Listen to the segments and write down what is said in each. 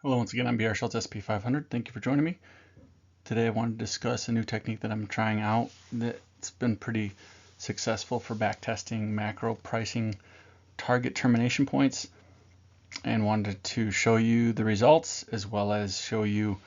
Hello, once again, I'm BR Schultz, SP500. Thank you for joining me. Today I wanted to discuss a new technique that I'm trying out that's been pretty successful for backtesting macro pricing target termination points, and wanted to show you the results as well as show you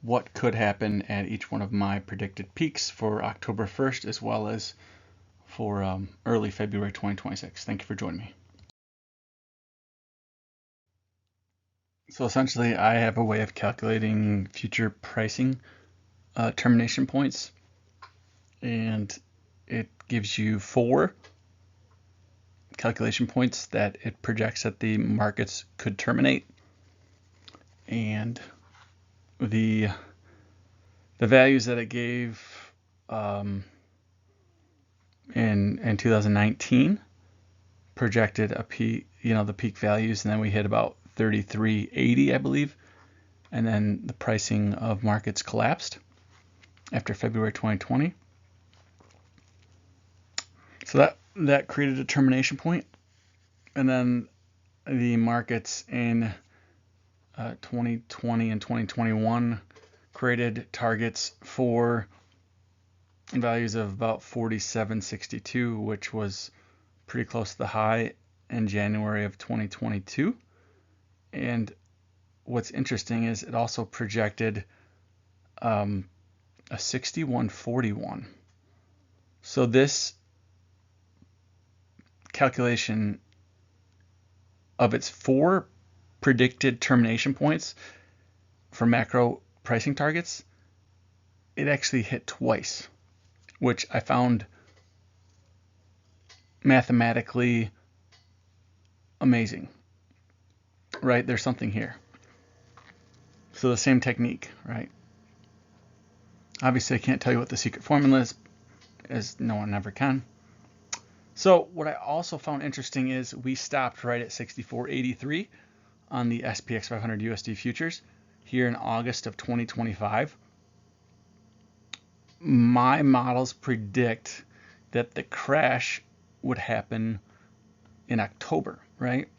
what could happen at each one of my predicted peaks for October 1st as well as for early February 2026. Thank you for joining me. So essentially, I have a way of calculating future pricing termination points, and it gives you 4 calculation points that it projects that the markets could terminate, and the values that it gave in 2019 projected a peak, the peak values, and then we hit about 33.80, I believe, and then the pricing of markets collapsed after February 2020. So that created a termination point, and then the markets in 2020 and 2021 created targets for values of about 47.62, which was pretty close to the high in January of 2022. And what's interesting is it also projected a 61.41. So this calculation of its 4 predicted termination points for macro pricing targets, it actually hit twice, which I found mathematically amazing. Right? There's something here. So the same technique, right? Obviously, I can't tell you what the secret formula is, as no one ever can. So what I also found interesting is we stopped right at 64.83 on the SPX 500 USD futures here in August of 2025. My models predict that the crash would happen in October, right?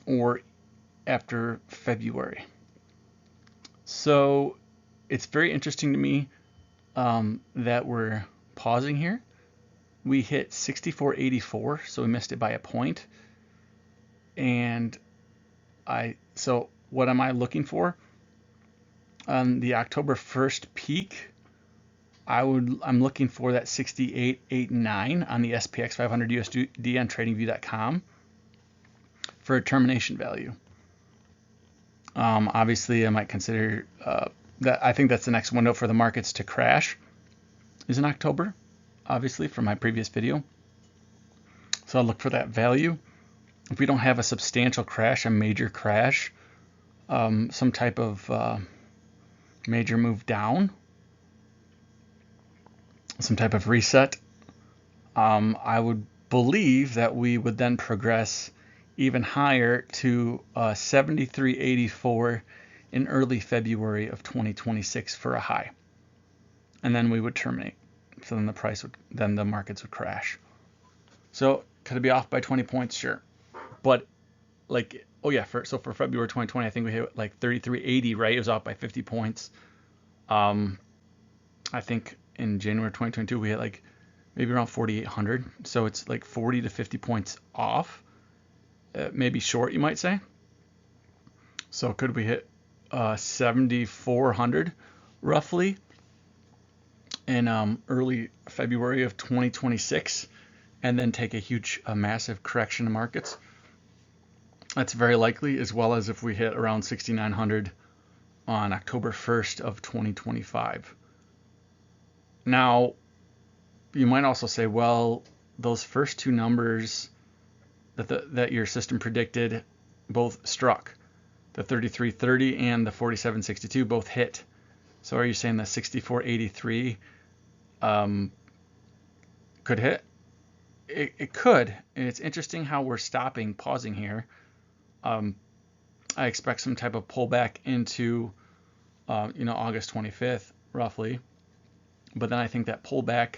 Or after February. So it's very interesting to me that we're pausing here. We hit 64.84, so we missed it by a point. And so what am I looking for? On the October 1st peak, I'm looking for that 68.89 on the SPX 500 USD on TradingView.com for a termination value. Obviously, I might consider that. I think that's the next window for the markets to crash is in October, obviously, from my previous video. So I'll look for that value. If we don't have a substantial crash, a major crash, some type of major move down, some type of reset, I would believe that we would then progress even higher to 73.84 in early February of 2026 for a high, and then we would terminate. So then the markets would crash. So could it be off by 20 points? Sure, but so for February 2020, I think we hit like 33.80, right? It was off by 50 points. I think in January 2022 we hit like maybe around 4,800, so it's like 40 to 50 points off. Maybe short, you might say. So could we hit 7,400 roughly in early February of 2026, and then take a massive correction in markets? That's very likely, as well as if we hit around 6,900 on October 1st of 2025. Now, you might also say, well, those first 2 numbers that your system predicted both struck. The 33.30 and the 47.62 both hit. So are you saying the 64.83 could hit? It could, and it's interesting how we're pausing here. I expect some type of pullback into August 25th roughly, but then I think that pullback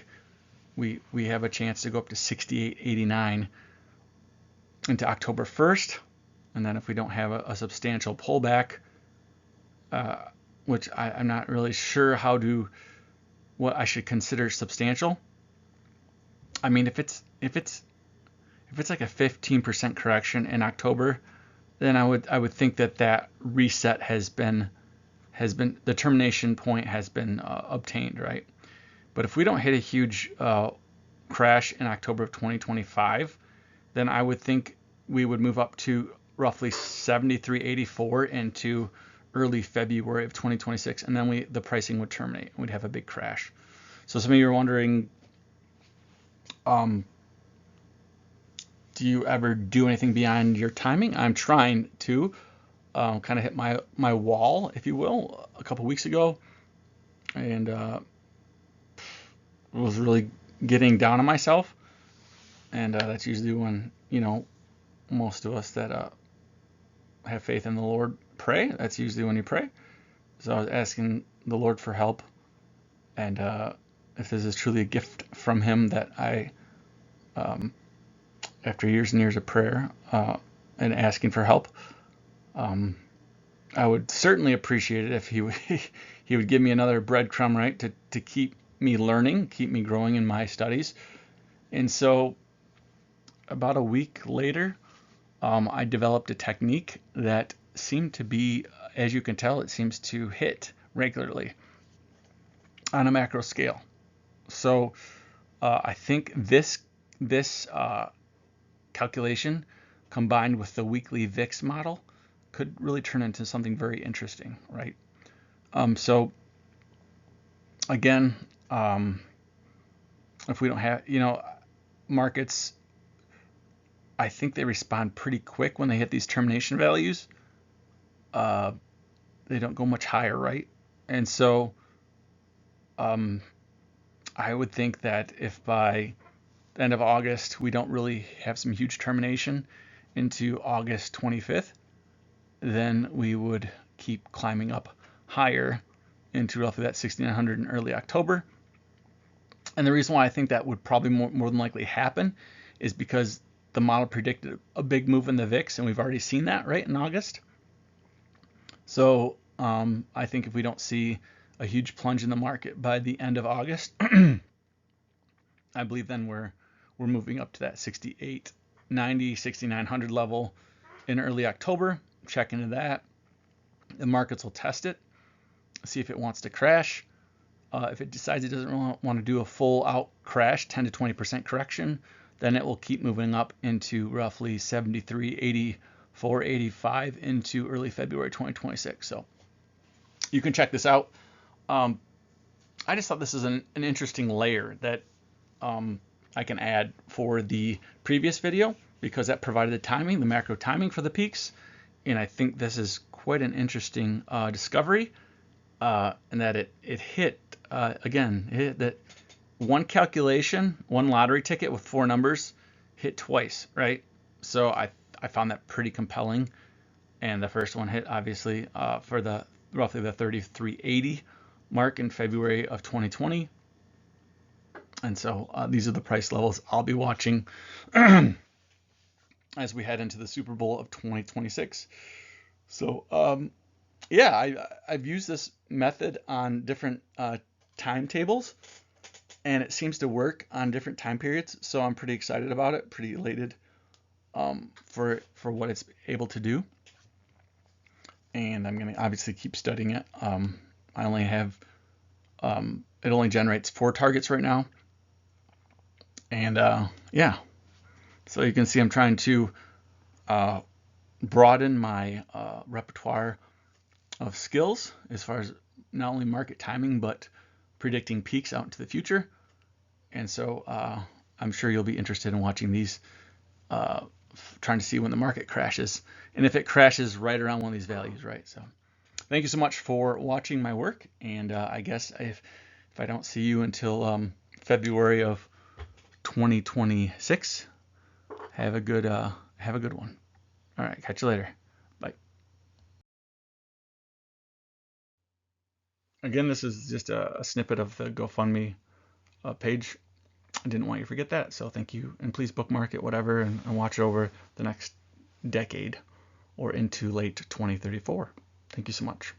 we have a chance to go up to 68.89 into October 1st, and then if we don't have a substantial pullback, which I'm not really sure what I should consider substantial. I mean, if it's like a 15% correction in October, then I would think that reset has been the termination point has been obtained, right? But if we don't hit a huge crash in October of 2025, then I would think we would move up to roughly 73.84 into early February of 2026, and then the pricing would terminate. We'd have a big crash. So some of you are wondering, do you ever do anything beyond your timing? I'm trying to kind of hit my wall, if you will, a couple weeks ago, and was really getting down on myself. And that's usually when, most of us that have faith in the Lord pray. That's usually when you pray. So I was asking the Lord for help, and if this is truly a gift from Him, that I, after years and years of prayer and asking for help, I would certainly appreciate it if He would give me another breadcrumb, right, to keep me learning, keep me growing in my studies. And so about a week later, I developed a technique that seemed to be, as you can tell, it seems to hit regularly on a macro scale. So I think this calculation combined with the weekly VIX model could really turn into something very interesting, right? So again, if we don't have, markets, I think they respond pretty quick when they hit these termination values. They don't go much higher, right? And so I would think that if by the end of August we don't really have some huge termination into August 25th, then we would keep climbing up higher into roughly that 6,900 in early October. And the reason why I think that would probably more than likely happen is because the model predicted a big move in the VIX, and we've already seen that, right, in August. So I think if we don't see a huge plunge in the market by the end of August, I believe then we're moving up to that 6890, 6900 level in early October. Check into that. The markets will test it, see if it wants to crash. If it decides it doesn't want to do a full out crash, 10 to 20% correction, then it will keep moving up into roughly 73.80, 485 into early February 2026. So you can check this out. I just thought this is an interesting layer that I can add for the previous video, because that provided the timing, the macro timing for the peaks. And I think this is quite an interesting discovery, and that it hit, again, it hit that one calculation, one lottery ticket with 4 numbers hit twice, right? So I found that pretty compelling. And the first one hit, obviously, for the roughly the 33.80 mark in February of 2020. And so these are the price levels I'll be watching as we head into the Super Bowl of 2026. So yeah, I've used this method on different timetables, and it seems to work on different time periods. So I'm pretty excited about it, pretty elated for what it's able to do. And I'm going to obviously keep studying it. I only have, it only generates 4 targets right now. And yeah, so you can see I'm trying to broaden my repertoire of skills as far as not only market timing, but predicting peaks out into the future. And so I'm sure you'll be interested in watching these, trying to see when the market crashes, and if it crashes right around one of these values, right? So thank you so much for watching my work, and I guess if I don't see you until February of 2026, have a good one. All right, catch you later. Bye. Again, this is just a snippet of the GoFundMe page. I didn't want you to forget that, so thank you, and please bookmark it, whatever, and watch it over the next decade or into late 2034. Thank you so much.